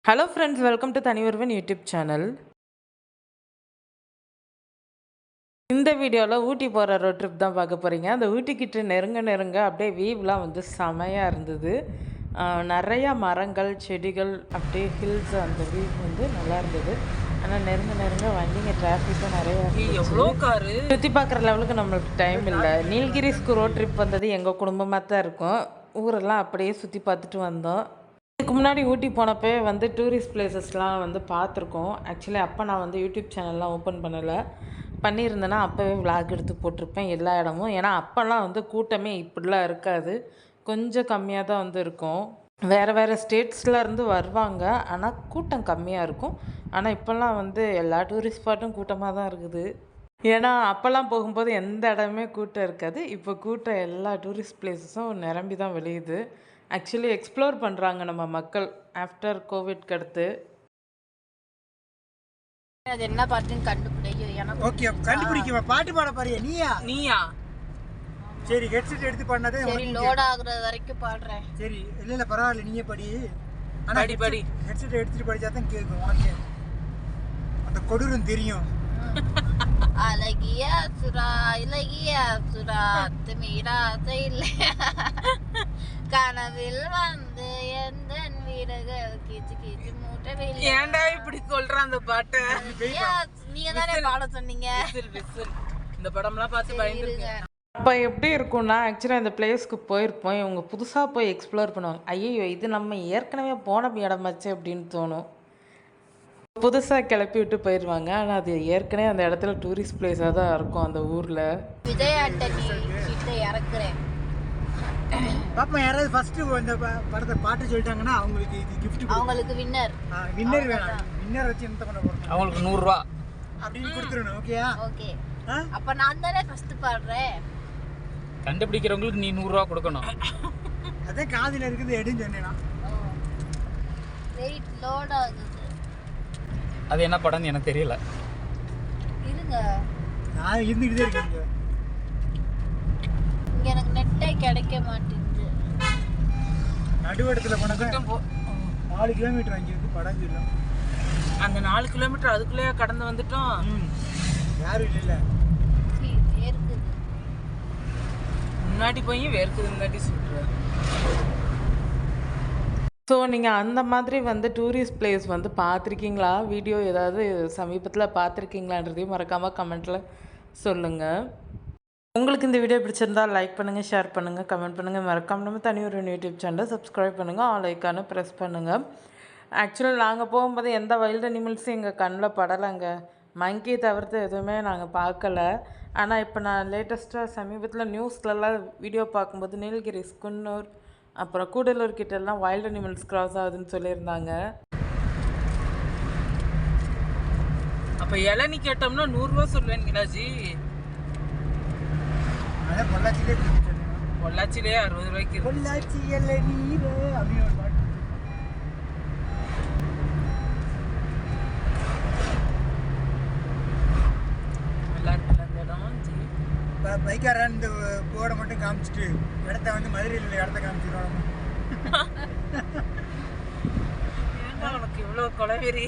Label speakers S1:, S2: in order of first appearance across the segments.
S1: Hello friends, welcome to Thaniyoruvan YouTube channel. இந்த வீடியோவில் ஊட்டி போகிற ரோட் ட்ரிப் தான் பார்க்க போகிறீங்க. அந்த ஊட்டிக்கிட்ட நெருங்க அப்படியே வீவ்லாம் வந்து செமையாக இருந்தது. நிறையா மரங்கள், செடிகள், அப்படியே ஹில்ஸ், அந்த வீவ் வந்து நல்லா இருந்தது. ஆனால் நெருங்க வண்டிங்க டிராஃபிக்கும் நிறையா எவ்வளோ காரு சுற்றி பார்க்குற லெவலுக்கு நம்மளுக்கு டைம் இல்லை. நீலகிரிஸ்க்கு ரோட் ட்ரிப் வந்தது எங்கள் குடும்பமாக தான் இருக்கும். ஊரெல்லாம் அப்படியே சுற்றி பார்த்துட்டு வந்தோம். இதுக்கு முன்னாடி ஊட்டி போனப்போ வந்து டூரிஸ்ட் பிளேசஸ்லாம் வந்து பார்த்துருக்கோம். ஆக்சுவலி அப்போ நான் வந்து யூடியூப் சேனல்லாம் ஓப்பன் பண்ணியிருந்தேன்னா அப்போவே விளாக் எடுத்து போட்டிருப்பேன் எல்லா இடமும். ஏன்னா அப்போல்லாம் வந்து கூட்டமே இப்படிலாம் இருக்காது, கொஞ்சம் கம்மியாக தான் வந்து இருக்கும். வேறு ஸ்டேட்ஸில் இருந்து வருவாங்க, ஆனால் கூட்டம் கம்மியாக இருக்கும். ஆனால் இப்போல்லாம் வந்து எல்லா டூரிஸ்ட் ஸ்பாட்டும் கூட்டமாக தான் இருக்குது. ஏன்னா அப்போல்லாம் போகும்போது எந்த இடமே கூட்டம் இருக்காது. இப்போ கூட்டம் எல்லா டூரிஸ்ட் பிளேஸஸும் நிரம்பி தான் வெளியுது. ஆக்சுவலி எக்ஸ்ப்ளோர் பண்ணுறாங்க நம்ம மக்கள் ஆஃப்டர் கோவிட்க்கு அடுத்து.
S2: அது என்ன பாட்டுன்னு கண்டுபிடிக்கும்.
S3: ஓகே, கண்டுபிடிக்க பாட்டு பாட பாரியா? நீயா சரி, ஹெட்செட் எடுத்து பண்ணதே.
S2: சரி, லோட் ஆகுற வரைக்கும் பாடுறேன்.
S3: சரி, இல்ல பரவாயில்ல, நீயே படி. ஆனா படி ஹெட்செட் எடுத்துட்டு படிச்சா தான் கேட்கும் உனக்கு. அந்த கொடூரம் தெரியும்.
S2: அழகிய சுரா இலகிய சுரா மீரா இல்லை கனவில் வந்து எந்த வீடுகள் கீச்சு கீச்சு மூட்டவில்.
S1: ஏன்டா இப்படி சொல்ற அந்த பாட்டை?
S2: நீங்க தானே பாட சொன்னீங்க.
S1: இந்த படம்லாம் பார்த்து பயந்துருக்கேன். அப்போ எப்படி இருக்கும்னா, ஆக்சுவலாக இந்த பிளேஸ்க்கு போயிருப்போம், இவங்க புதுசாக போய் எக்ஸ்ப்ளோர் பண்ணுவாங்க. ஐயோ, இது நம்ம ஏற்கனவே போன இடமாச்சு அப்படின்னு தோணும். புதுசாக கிளப்பி விட்டு போயிடுவாங்க. ஆனால் அது ஏற்கனவே அந்த இடத்துல டூரிஸ்ட் பிளேஸாக தான் இருக்கும் அந்த ஊரில்.
S2: விஜய் ஆண்டனி கிட்ட இறக்குறேன்.
S3: பாப்பா, யாராவது ஃபர்ஸ்ட் இந்த படத்தை பாட்டு சொல்லிட்டாங்கன்னா அவங்களுக்கு இது கிஃப்ட்.
S2: அவங்களுக்கு வின்னர்
S3: வேணும். வின்னர் வச்சு என்ன பண்ண போறோம்?
S1: அவங்களுக்கு 100 ரூபா
S3: அப்படின்னு கொடுத்துறணும். ஓகேயா?
S2: ஓகே. அப்ப நான் தானே ஃபர்ஸ்ட் பாடுறேன்.
S1: கண்டுபிடிக்கிறவங்களுக்கு நீ 100 ரூபா கொடுக்கணும்.
S3: அதே காதில இருக்குது எடுன்னு சொன்னேனா.
S2: வெயிட் லோட் ஆகுது.
S1: அது என்ன படம்னு எனக்கு தெரியல.
S2: இருங்க,
S3: நான் இருந்துகிட்டே இருக்கேன்.
S2: இங்க எனக்கு நெட்டே கிடைக்க மாட்டேங்குது.
S3: நடுவடத்துல போனதா 4 கிலோமீட்டர் அங்கிருந்து படம் சொல்லும்.
S1: அந்த 4 கிலோமீட்டர் அதுக்குள்ளேயே கடந்து வந்துட்டோம்.
S3: யாரும் இல்லை.
S2: வேர்க்குது.
S1: முன்னாடி போய் வேர்க்குதுன்னு சொல்கிறேன். ஸோ நீங்கள் அந்த மாதிரி வந்து டூரிஸ்ட் பிளேஸ் வந்து பார்த்துருக்கீங்களா? வீடியோ ஏதாவது சமீபத்தில் பார்த்துருக்கீங்களான்றதையும் மறக்காமல் கமெண்ட்டில் சொல்லுங்கள். உங்களுக்கு இந்த வீடியோ பிடிச்சிருந்தால் லைக் பண்ணுங்கள், ஷேர் பண்ணுங்கள், கமெண்ட் பண்ணுங்கள். மறக்காம நம்ம தனியொருவன் யூடியூப் சேனலை சப்ஸ்கிரைப் பண்ணுங்கள், ஆல் ஐக்கானை ப்ரெஸ் பண்ணுங்கள். ஆக்சுவலாக நாங்கள் போகும்போது எந்த வைல்டு அனிமல்ஸும் எங்கள் கண்ணில் படலைங்க. மங்கி தவிர்த்து எதுவுமே நாங்கள் பார்க்கல. ஆனால் இப்போ நான் லேட்டஸ்ட்டாக சமீபத்தில் நியூஸ்லலாம் வீடியோ பார்க்கும்போது நீலகிரிஸ், குன்னூர், அப்புறம் கூடலூர் கிட்டெல்லாம் வைல்டு அனிமல்ஸ் கிராஸ் ஆகுதுன்னு சொல்லியிருந்தாங்க. அப்போ இளநீ கேட்டோம்னா 100 ரூபா சொல்லுவேன் ஜி. பொள்ளாச்சிலே 60 ரூபாய்க்கு.
S3: பொள்ளாச்சி இளநீர் அப்படின்னு ஒரு பாட்டு. பைக்காரன் இந்த போர்டை மட்டும் காமிச்சிட்டு இடத்த வந்து மதுரையில் இடத்த காமிச்சிடுவாங்க.
S1: உனக்கு இவ்வளோ கொலவெறி.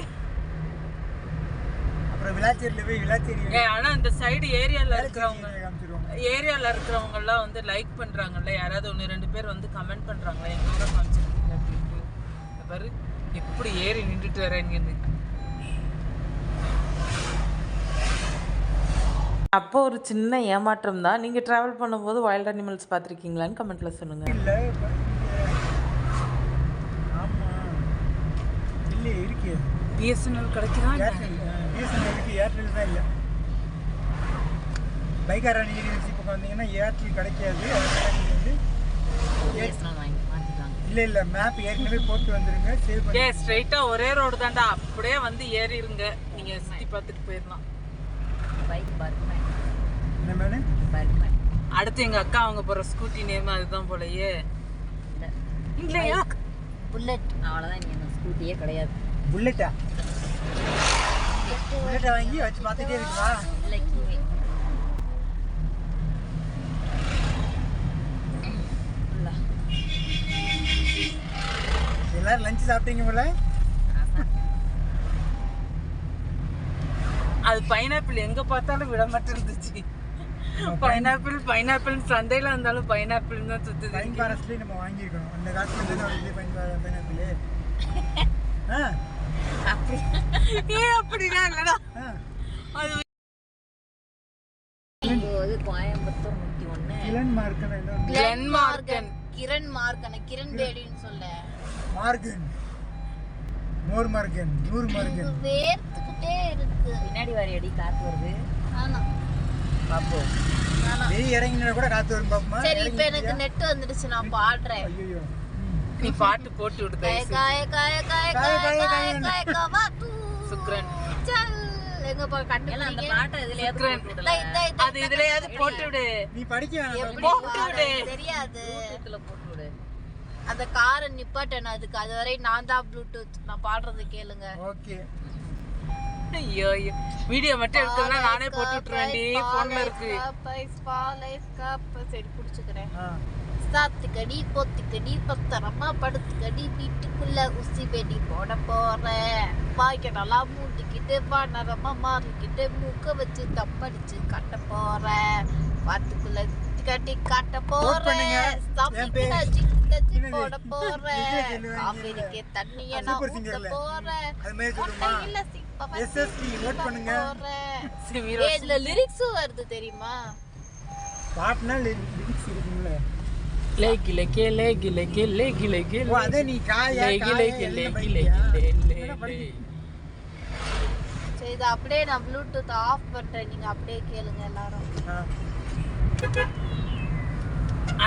S3: அப்புறம் விளாச்சேரியில் போய் விளாச்சேரி.
S1: ஆனால் இந்த சைடு ஏரியாவில் இருக்கிறவங்கெல்லாம் வந்து லைக் பண்ணுறாங்கல்ல, யாராவது 1-2 பேர் வந்து கமெண்ட் பண்ணுறாங்களே எங்களோட காமிச்சிருக்கீங்க அப்படின்ட்டு. பாரு எப்படி ஏறி நின்றுட்டு வரேங்கன்னு. அப்போ ஒரு சின்ன ஏமாற்றம் தான். நீங்கள் ட்ராவல் பண்ணும்போது வைல்ட் அனிமல்ஸ் பார்த்துருக்கீங்களான்னு கமெண்ட்டில் சொல்லுங்கள்.
S3: இல்லை, ஆமாம், இல்லை இருக்கு.
S1: பிஎஸ்என்எல் கிடைக்குதா?
S3: பிஎஸ்என்எல் இருக்குது, ஏர்டெல் தான் இல்லை. பைக்காரன் யூனிவர்சிட்டி பக்கம் வந்தீங்கன்னா ஏர்டெல் கிடைக்காது. இல்லை மேப் ஏற்கனவே போட்டு வந்துருங்க. சேவ் பண்ணி
S1: ஸ்ட்ரைட்டாக ஒரே ரோடு தாண்டா, அப்படியே வந்து ஏறிடுங்க, நீங்கள் சுற்றி பார்த்துட்டு போயிடலாம். அடுத்து எங்க அக்கா அவங்க போற ஸ்கூட்டி நேம் அதுதான் போலயே. இல்லையா?
S2: புல்லட். அவ்வளவுதான், நீங்க ஸ்கூட்டியே கிடையாது.
S3: புல்லட்டா? புல்லட்டை வாங்கி வச்சு பார்த்துட்டே இருக்குவா? எல்லாரும் லஞ்ச் சாப்பிட்டீங்க போல?
S1: அது பைனாப்பிள் எங்க பார்த்தாலும் விட மாட்டேன் இருந்துச்சு. பைனாப்பிள் சந்தையில இருந்தாலும் பைனாப்பிள் தான் சுத்துது.
S3: பைன் ஃபாரஸ்ட்லயே நம்ம வாங்கியிருக்கணும் அந்த காலத்துல இருந்து பைனாப்பிள்.
S1: அப்படின்னா இல்லடா அது
S2: கோயம்புத்தூர் 101 கிரண் மார்க்கன் கிரண் பேடின்னு சொல்ல
S3: மார்கன் மோர் மார்கன் 100 மார்கன்
S2: வேர்த்துக்கிட்டே இருக்கு.
S4: பின்னாடி வாரியடி காத்து வருது.
S2: ஆனா
S4: பாப்போ
S3: நீ இறங்கினா கூட காத்து வரும் பாப்பமா.
S2: சரி இப்போ எனக்கு நெட் வந்துடுச்சு நான் பாடுறேன்.
S3: ஐயோ
S1: நீ பாட்டு போட்டு விடு
S2: காய காய காய காய காய காய கவா தூ
S1: சுக்ரன்
S2: சல் எங்க பா
S4: அந்த
S2: கண்டுபிடிங்க.
S4: பாட்டை இதுலயாவது போட்டு விடல.
S1: அது இதுலயாவது போட்டு விடு.
S3: நீ படிக்க வேணாம்.
S2: எப்படி
S1: போட்டு விடு.
S2: தெரியாது.
S4: இதுல போட்டு விடு.
S2: அந்த காரை நிப்பாட்டேன் அதுக்கு அதுவரை நான் தான் ப்ளூடூத் நான் பாடுறது கேளுங்க.
S3: ஓகே
S1: ஐயோ வீடியோ மட்டும் எடுத்தா நானே போட்டு விட்டுறேன்டி. போன்ல இருக்கு.
S2: சரி குடிச்சுக்கிறேன். சாத்துக்கடி பொத்துக்கடி பத்திரமா படுத்துக்கடி வீட்டுக்குள்ள உசி வெடி போட போறேன். வாய்க்க நல்லா மூட்டிக்கிட்டு வானரமா மாறிக்கிட்டு மூக்க வச்சு தப்படிச்சு கட்ட போறேன். வாத்துக்குள்ள கட்டி காட்ட போறேன். சாப்பிட்டு தச்சு போட போறேன். காவேரிக்கு தண்ணிய நான் ஊத்த போறேன். இல்ல
S3: எஸ்எஸ்டி நோட் பண்ணுங்க.
S2: இதுல லிரிக்ஸும் வருது தெரியுமா?
S3: பாட்னா லிரிக்ஸ் இருக்கும்ல.
S1: லேகிலே கேலே கிலே கேலே கிலே
S3: ஓ அத நீ காயா
S1: லேகிலே கேலே கிலே கிலே.
S2: சரி இது அப்படியே நான் ப்ளூடூத் ஆஃப் பண்றேன். நீங்க அப்படியே கேளுங்க எல்லாரும்.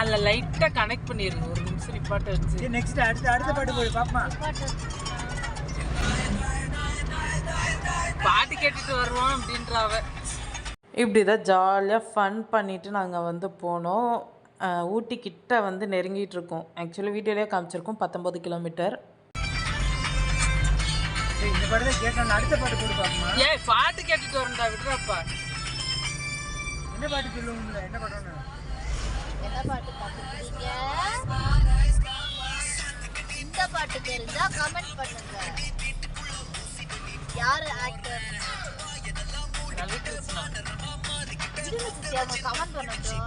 S1: அல்ல லைட்டா கனெக்ட் பண்ணிருங்க. ஒரு நிமிஷம் நிப்பாட்ட வச்சு.
S3: நெக்ஸ்ட் அடுத்த பாட்டு போடு பாப்பா.
S1: பாட்டு கேட்டுட்டு வருவோம் அப்படின்றாவ. இப்படி தான் ஜாலியாக ஃபன் பண்ணிவிட்டு நாங்கள் வந்து போனோம். ஊட்டி கிட்ட வந்து நெருங்கிட்டு இருக்கோம். ஆக்சுவலி வீடியோலேயே காமிச்சிருக்கோம் 19 கிலோமீட்டர்.
S3: இந்த பாட்டு தான் கேட்டேன். அடுத்த பாட்டு போடு பாப்பா.
S1: ஏய் பாட்டு கேட்டுட்டு வரண்டா விடுறாப்பா.
S3: என்ன பாட்டு சொல்லுங்க? என்ன பாட்டு?
S2: என்ன பாட்டு பாக்குறீங்க? இந்த பாட்டு தெரிஞ்சா கமெண்ட் பண்ணுங்க. யாரு ஆக்டர்?
S1: ரவிகிருஷ்ணா.
S2: அவங்க கமெண்ட் பண்ணட்டும்.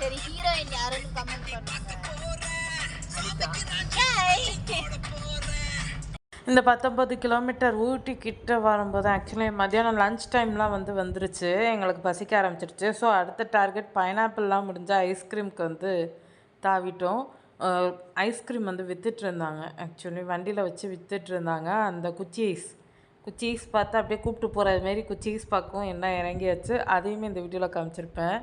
S2: சரி ஹீரோயின் யாருன்னு கமெண்ட் பண்ணுங்க.
S1: இந்த 19 கிலோமீட்டர் ஊட்டி கிட்ட வரும்போது ஆக்சுவலி மத்தியானம் லன்ச் டைம்லாம் வந்துருச்சு. எங்களுக்கு பசிக்க ஆரம்பிச்சிருச்சு. ஸோ அடுத்த டார்கெட் பைனாப்பிள்லாம் முடிஞ்சால் ஐஸ்கிரீமுக்கு வந்து தாவிட்டோம். ஐஸ்கிரீம் வந்து விற்றுட்டு இருந்தாங்க. ஆக்சுவலி வண்டியில் வச்சு விற்றுட்டு இருந்தாங்க. அந்த குச்சி ஐஸ் பார்த்து அப்படியே கூப்பிட்டு போகிறது மாரி குச்சி ஐஸ் பார்க்கவும் என்ன இறங்கியாச்சு. அதையுமே இந்த வீடியோவில் காமிச்சிருப்பேன்.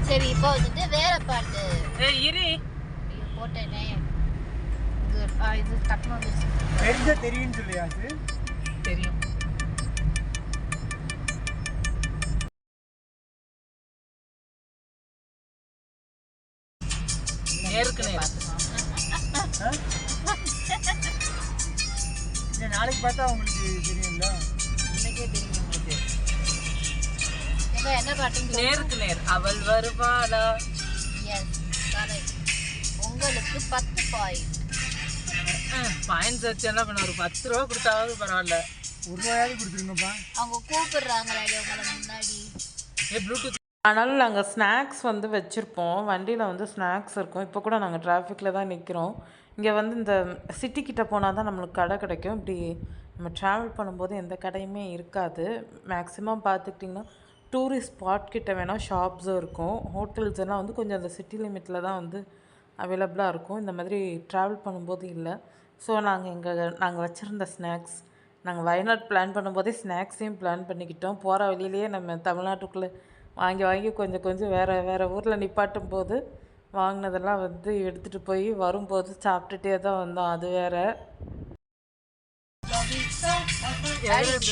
S2: சரி இப்போ வந்துட்டு வேற பாட்டு.
S1: ஏய் இரு
S2: போட்டேனே இது கட்டணும் வந்துருச்சு.
S3: தெரியும்னு சொல்லியாச்சு.
S1: தெரியும். நேருக்கு நேர்.
S3: நாளைக்கு பார்த்தா உங்களுக்கு தெரியும்ல.
S4: இன்னைக்கே தெரியும் உங்களுக்கு.
S2: என்ன பாட்டுன்னு
S1: நேருக்கு நேர். அவள் வருவாளா?
S2: Yes correct. உங்களுக்கு 10 பாயிண்ட்.
S1: பாயிண்ட்ஸ் வச்சு என்ன பண்ண? ஒரு 10 ரூபா கொடுத்தாவது பரவாயில்ல.
S3: 1 ரூபாயாவது கொடுத்துருங்கப்பா.
S2: அவங்க கூப்பிடுறாங்களே உங்களை முன்னாடி.
S1: ப்ளூடூத். ஆனாலும் நாங்கள் ஸ்நாக்ஸ் வந்து வச்சுருப்போம். வண்டியில் வந்து ஸ்நாக்ஸ் இருக்கும். இப்போ கூட நாங்கள் டிராஃபிக்கில் தான் நிற்கிறோம். இங்கே வந்து இந்த சிட்டிக்கிட்ட போனால் தான் நம்மளுக்கு கடை கிடைக்கும். இப்படி நம்ம ட்ராவல் பண்ணும்போது எந்த கடையுமே இருக்காது. மேக்ஸிமம் பார்த்துக்கிட்டிங்கன்னா டூரிஸ்ட் ஸ்பாட் கிட்ட வேணால் ஷாப்ஸும் இருக்கும். ஹோட்டல்ஸ் எல்லாம் வந்து கொஞ்சம் அந்த சிட்டி லிமிட்டில் தான் வந்து அவைலபிளாக இருக்கும். இந்த மாதிரி ட்ராவல் பண்ணும்போது இல்லை. ஸோ நாங்கள் வச்சுருந்த ஸ்நாக்ஸ் நாங்கள் வயநாடு பிளான் பண்ணும்போதே ஸ்நாக்ஸையும் பிளான் பண்ணிக்கிட்டோம். போகிற வழியிலேயே நம்ம தமிழ்நாட்டுக்குள்ளே வாங்கி கொஞ்சம் வேறு ஊரில் நிப்பாட்டும் போது வாங்கினதெல்லாம் வந்து எடுத்துகிட்டு போய் வரும்போது சாப்பிட்டுட்டே தான் வந்தோம். அது வேறு.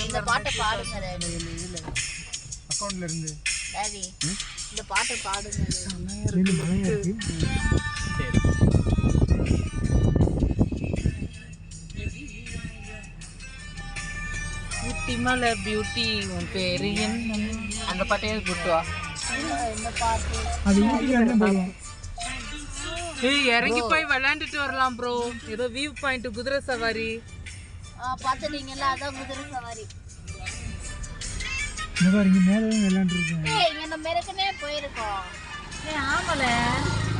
S2: இந்த பாட்டை பாடுங்க டாடி.
S3: அக்கவுண்ட்ல இருந்து
S2: டாடி இந்த பாட்டை பாடுங்க.
S1: ஊட்டி மலை பியூட்டி உன் பேரு என்ன? அந்த பாட்டையே போட்டுவா.
S2: என்ன பாட்டு?
S3: அது ஊட்டில என்ன பாடுவோம்?
S1: ஏய் இறங்கி போய் விளையாண்டுட்டு வரலாம் ப்ரோ. ஏதோ வியூ பாயிண்ட் குதிரை சவாரி.
S2: பாத்துட்டீங்களா? அதான் குதிரை சவாரி.
S3: இந்த பாரு இங்க மேல விளையாண்டுருக்கேன்.
S2: ஏய் இங்க நம்ம ஏற்கனவே போயிருக்கோம்.
S5: ஏய் ஆமல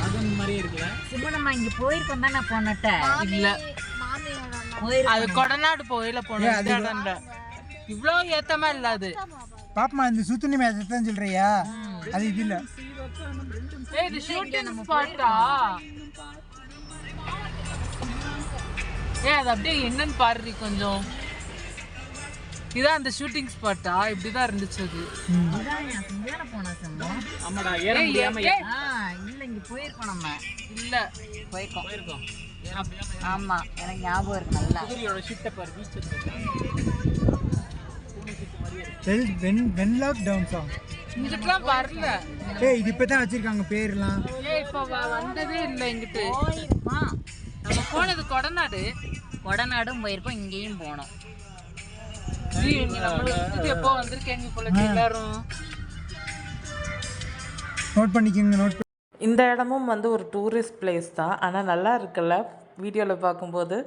S4: அது மாதிரி இருக்குல்ல.
S5: சும்மா நம்ம இங்க போயிருக்கோம் தானே போனட்ட.
S1: இல்ல
S2: மாமியோட
S5: போயிருக்கோம்.
S1: அது கொடநாடு போயில போனோம். இந்த இடம்ல இவ்ளோ ஏத்தமா இல்ல அது.
S3: பாப்பமா இந்த சுத்துனி மேட்ச் தான் சொல்றியா? அது இது இல்ல.
S1: ஏய் இது ஷூட்டிங் ஸ்பாட்டா? ஏய் அது அப்படியே என்னன்னு பாருடி கொஞ்சம். இதான் அந்த ஷூட்டிங் ஸ்பாட்டா? இப்படிதான் இருந்துச்சு அது.
S5: இதான் செஞ்சான போனா சும்மா.
S4: ஆமாடா ஏற முடியாம
S5: இல்ல இங்க போயிருக்கோம் நம்ம.
S1: இல்ல
S5: போயிருக்கோம். ஆமா எனக்கு ஞாபகம் இருக்கு நல்லா.
S4: குதிரையோட ஷிட்ட பாரு பீச் இருக்கு.
S3: Wenlock down song.
S1: இங்கிட்டலாம் வரல.
S3: ஏய் இது இப்பதான் வச்சிருக்காங்க பேர்லாம்.
S1: ஏய் இப்ப வந்ததே இல்ல இங்கிட்டு.
S5: போயிருக்கோம்.
S1: நம்ம போனது கொடநாடு.
S5: கொடநாடும் போயிருக்கோம், இங்கேயும் போனோம்.
S1: இது எப்போ வந்திருக்கீங்க போல எல்லாரும்.
S3: நோட் பண்ணிக்கோங்க நோட்.
S1: இந்த இடமும் வந்து ஒரு டூரிஸ்ட் பிளேஸ் தான். ஆனால் நல்லா இருக்குல்ல வீடியோவில் பார்க்கும்போது.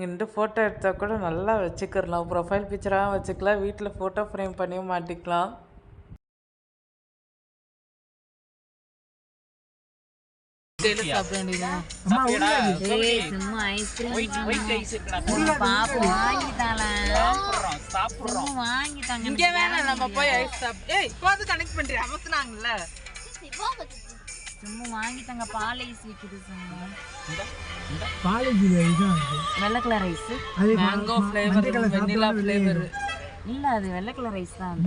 S1: இங்கிட்டு ஃபோட்டோ எடுத்தால் கூட நல்லா வச்சுக்கிறலாம். ப்ரொஃபைல் பிக்சராக வச்சுக்கலாம். வீட்டில் ஃபோட்டோ ஃப்ரேம் பண்ணியும் மாட்டிக்கலாம். சாப்பிட வேண்டியதுதான்.
S5: ஏய் சும்மா ஐஸ்கிரீம் பாப்பு வாங்கிட்டாலாம்.
S4: சாப்பிடுறோம்.
S5: வாங்கிட்டாங்க.
S1: இங்கே வேணாம் நம்ம போய் ஐஸ் சாப்பிட்டு. ஏய் இப்போ அது கனெக்ட் பண்ணுறேன் அமர்த்துனாங்கல்ல.
S5: சும்மா வாங்கிட்டாங்க. பால் ஐஸ் விக்குது சும்மா.
S3: காலேஜ் இதுதான்
S5: வெள்ளை கலர் ஐஸ்
S3: அது
S1: மேங்கோ ஃப்ளேவர், வெண்ணிலா ஃப்ளேவர்.
S5: இல்ல அது வெள்ளை கலர் ஐஸ் தான்.